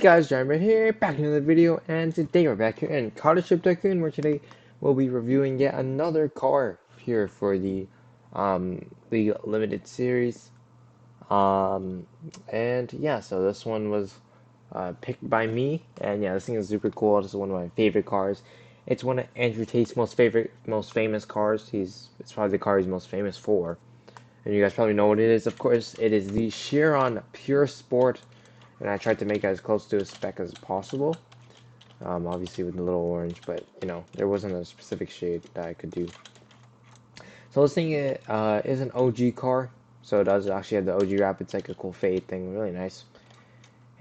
Guys, Jeremy here, back in another video, and today we're back here in Tycoon, where today we'll be reviewing yet another car here for the limited series. And yeah, so this one was picked by me, and yeah, this thing is super cool. This is one of my favorite cars. It's one of Andrew Tate's most famous cars. It's probably the car he's most famous for, and you guys probably know what it is. Of course, it is the Chiron Pure Sport. And I tried to make it as close to a spec as possible, obviously with the little orange, but you know, there wasn't a specific shade that I could do. So this thing is an OG car, so it does actually have the OG wrap. It's like a cool fade thing, really nice.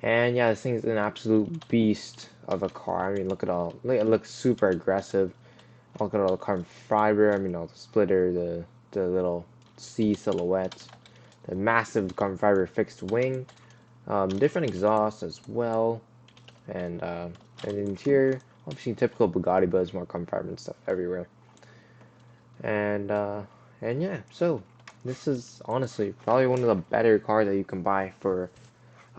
And yeah, this thing is an absolute beast of a car. I mean, look at all, it looks super aggressive. Look at all the carbon fiber. I mean, all the splitter, the little C silhouette, the massive carbon fiber fixed wing. Different exhaust as well, and interior, obviously typical Bugatti, but it's more comfort and stuff everywhere. And yeah, so this is honestly probably one of the better cars that you can buy for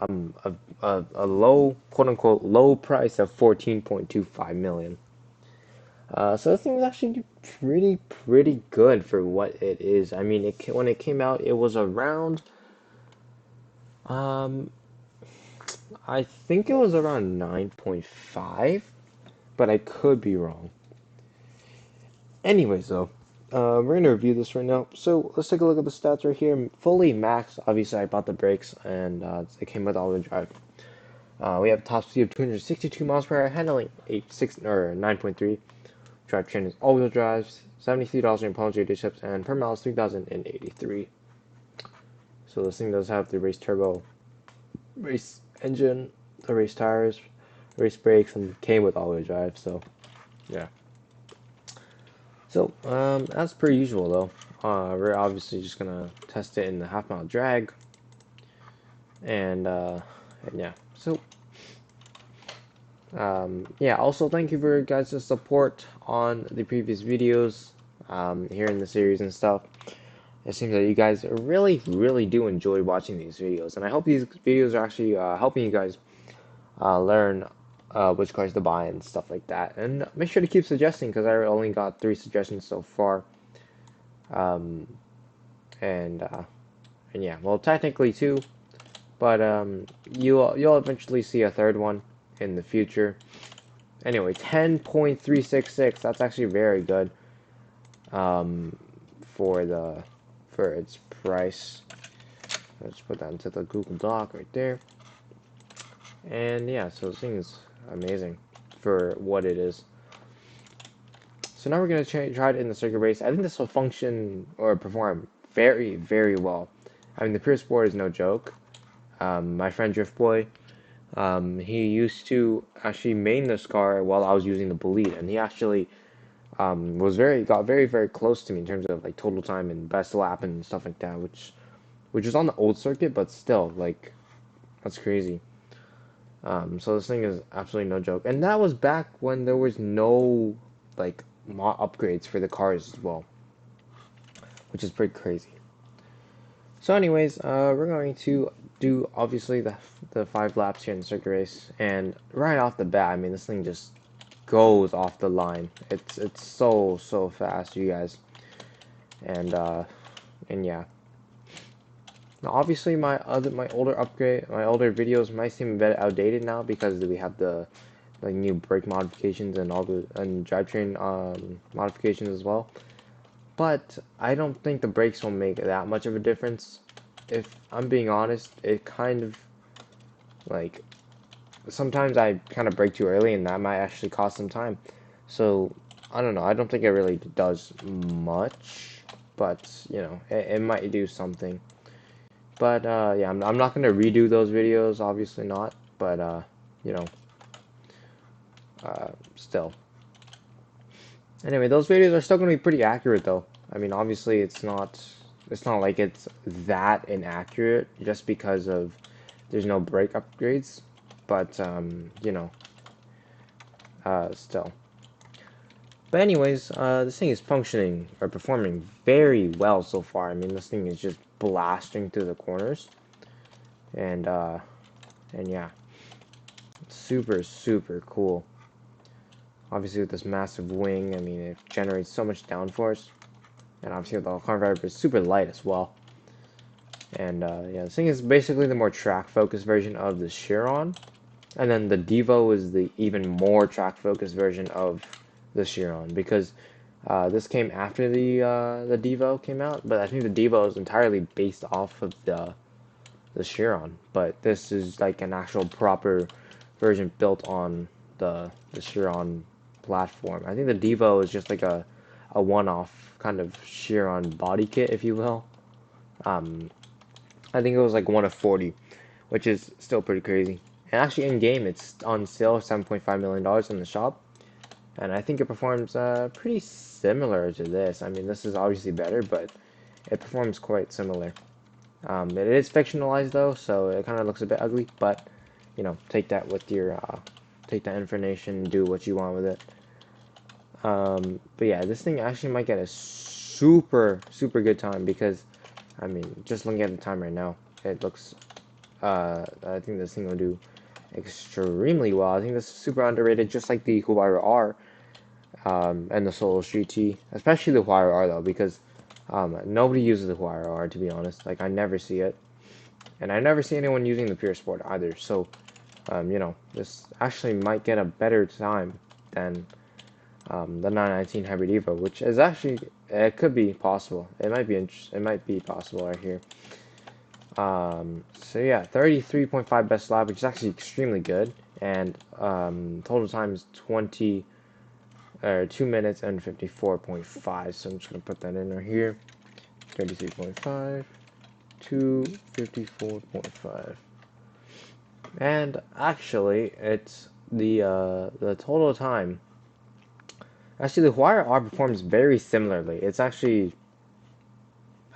a low, quote unquote, low price of 14.25 million. So this thing is actually pretty good for what it is. I mean, when it came out, it was around I think it was around 9.5, but I could be wrong. Anyways, though, we're gonna review this right now. So let's take a look at the stats right here. Fully maxed. Obviously, I bought the brakes, and it came with all-wheel drive. We have top speed of 262 miles per hour, handling 9.3. Drivetrain is all-wheel drives, $73 in pounds radio chips, and per mile is 3,083. So this thing does have the race turbo, race engine, the race tires, race brakes, and came with all-wheel drive. So yeah. So as per usual though, we're obviously just gonna test it in the half-mile drag, and yeah. So yeah. Also, thank you for your guys' support on the previous videos here in the series and stuff. It seems that you guys really do enjoy watching these videos, and I hope these videos are actually helping you guys learn which cars to buy and stuff like that. And make sure to keep suggesting, because I only got 3 suggestions so far. And yeah, well, technically 2, but you'll eventually see a 3rd one in the future. Anyway, 10.366. That's actually very good for its price. Let's put that into the Google Doc right there. And yeah, so this thing is amazing for what it is. So now we're going to try it in the circuit race. I think this will function or perform very well. I mean, the Pure Sport is no joke. My friend Drift Boy, he used to actually main this car while I was using the Bolide, and he actually got very close to me in terms of like total time and best lap and stuff like that, which was on the old circuit, but still, like, that's crazy. So this thing is absolutely no joke, and that was back when there was no like mod upgrades for the cars as well, which is pretty crazy. So anyways, we're going to do obviously the 5 laps here in the circuit race, and right off the bat, I mean, this thing just goes off the line. It's so fast, you guys, and yeah. Now, obviously, my older videos might seem a bit outdated now, because we have the new brake modifications and drivetrain modifications as well. But I don't think the brakes will make that much of a difference. If I'm being honest, it kind of like sometimes I kind of brake too early, and that might actually cost some time. So I don't know. I don't think it really does much, but you know, it might do something. But yeah, I'm not gonna redo those videos, obviously not. But you know, still. Anyway, those videos are still gonna be pretty accurate, though. I mean, obviously, it's not like it's that inaccurate just because of there's no brake upgrades. But you know, still. But anyways, this thing is functioning or performing very well so far. I mean, this thing is just blasting through the corners, and yeah. super cool. Obviously with this massive wing, I mean, it generates so much downforce. And obviously the carbon fiber is super light as well. And yeah, this thing is basically the more track-focused version of the Chiron. And then the Devo is the even more track-focused version of the Chiron. Because this came after the Devo came out. But I think the Devo is entirely based off of the Chiron. But this is like an actual proper version built on the Chiron platform. I think the Devo is just like a one-off kind of Chiron body kit, if you will. I think it was like 1 of 40, which is still pretty crazy. And actually, in game, it's on sale, $7.5 million in the shop. And I think it performs pretty similar to this. I mean, this is obviously better, but it performs quite similar. It is fictionalized though, so it kind of looks a bit ugly. But you know, take that with your take that information, do what you want with it. But yeah, this thing actually might get a super good time because, I mean, just looking at the time right now, it looks. I think this thing will do extremely well. I think this is super underrated, just like the Huayra R and the Solo Street T, especially the Huayra R though, because nobody uses the Huayra R, to be honest. Like, I never see it, and I never see anyone using the Pure Sport either. So, you know, this actually might get a better time than the 919 Hybrid Evo, which is actually, it could be possible. It might be possible right here. So yeah, 33.5 best lap, which is actually extremely good, and total time is 2 minutes and 54.5. So I'm just gonna put that in right here. 33.5 to 54.5, and actually, it's the total time. Actually, the Huayra R performs very similarly. It's actually,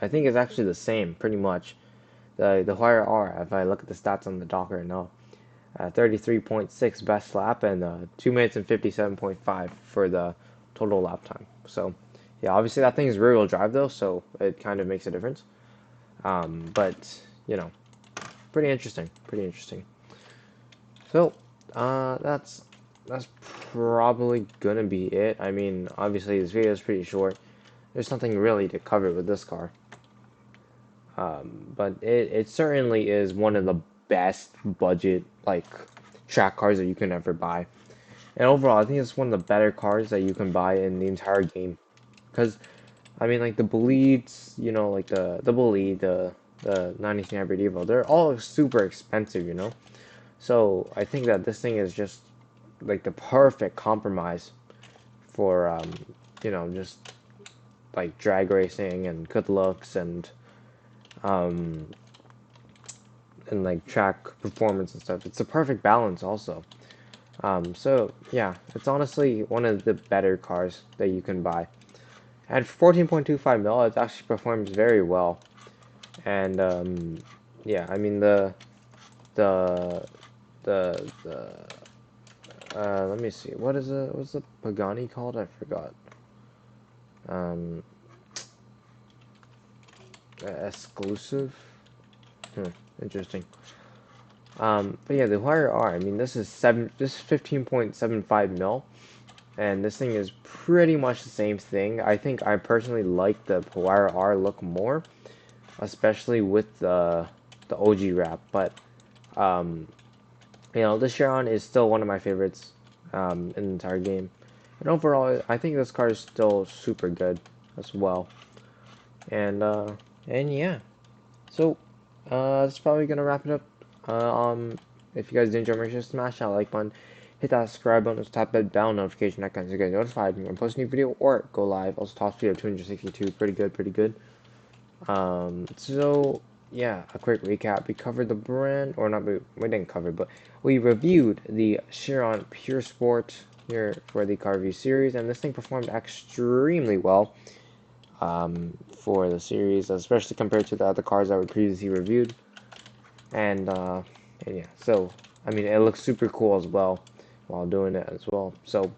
I think it's actually the same, pretty much. The Huayra R, if I look at the stats on the Docker now, 33.6 best lap and 2 minutes and 57.5 for the total lap time. So, yeah, obviously that thing is rear-wheel drive though, so it kind of makes a difference. But you know, pretty interesting, pretty interesting. So, that's probably gonna be it. I mean, obviously this video is pretty short. There's nothing really to cover with this car. But it certainly is one of the best budget, like, track cars that you can ever buy. And overall, I think it's one of the better cars that you can buy in the entire game. Because, I mean, like, the Bolides, you know, like the Bolide, the 918 Hybrid Evo, they're all super expensive, you know? So, I think that this thing is just, like, the perfect compromise for, you know, just, like, drag racing and good looks um, and like track performance and stuff. It's a perfect balance also. So yeah, it's honestly one of the better cars that you can buy. At 14.25 mil, it actually performs very well. And yeah, I mean the the let me see, what's the Pagani called? I forgot. Um, exclusive. Interesting. But yeah, the Huayra R. I mean, this is 15.75 mil, and this thing is pretty much the same thing. I think I personally like the Huayra R look more, especially with the OG wrap. But you know, the Chiron is still one of my favorites in the entire game, and overall, I think this car is still super good as well. And yeah, so that's probably gonna wrap it up. If you guys did enjoy my show, smash that like button, hit that subscribe button, tap that bell notification icon so you get notified when I post a new video or go live. Also, top speed of 262, pretty good, pretty good. So yeah, a quick recap. We covered the brand, or not, we didn't cover, but we reviewed the Chiron Pure Sport here for the car review series, and this thing performed extremely well for the series, especially compared to the other cars that we previously reviewed. And yeah, so I mean, it looks super cool as well while doing it as well. So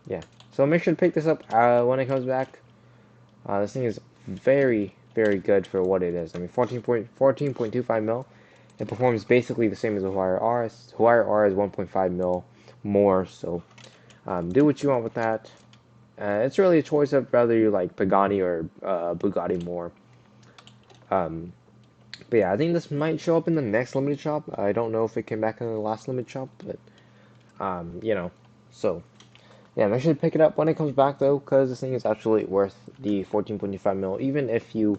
yeah, so make sure to pick this up when it comes back. This thing is very good for what it is. I mean, 14.25 mil It performs basically the same as the Huayra R. Huayra R is 1.5 mil more, so do what you want with that. It's really a choice of whether you like Pagani or Bugatti more. But yeah, I think this might show up in the next limited shop. I don't know if it came back in the last limited shop, but you know, so yeah, make sure to pick it up when it comes back though, because this thing is absolutely worth the 14.5 mil, even if you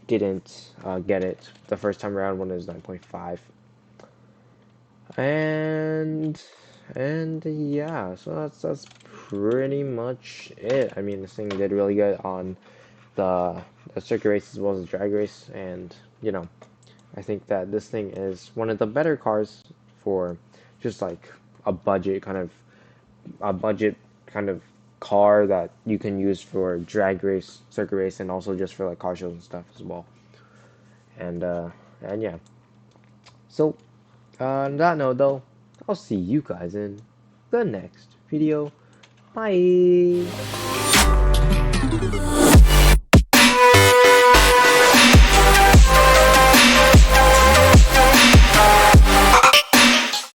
didn't get it the first time around when it was 9.5. And yeah, so that's pretty much it. I mean, this thing did really good on the circuit race as well as the drag race, and you know, I think that this thing is one of the better cars for just like a budget kind of a budget kind of car that you can use for drag race, circuit race, and also just for like car shows and stuff as well. And yeah. So on that note, though, I'll see you guys in the next video. Bye.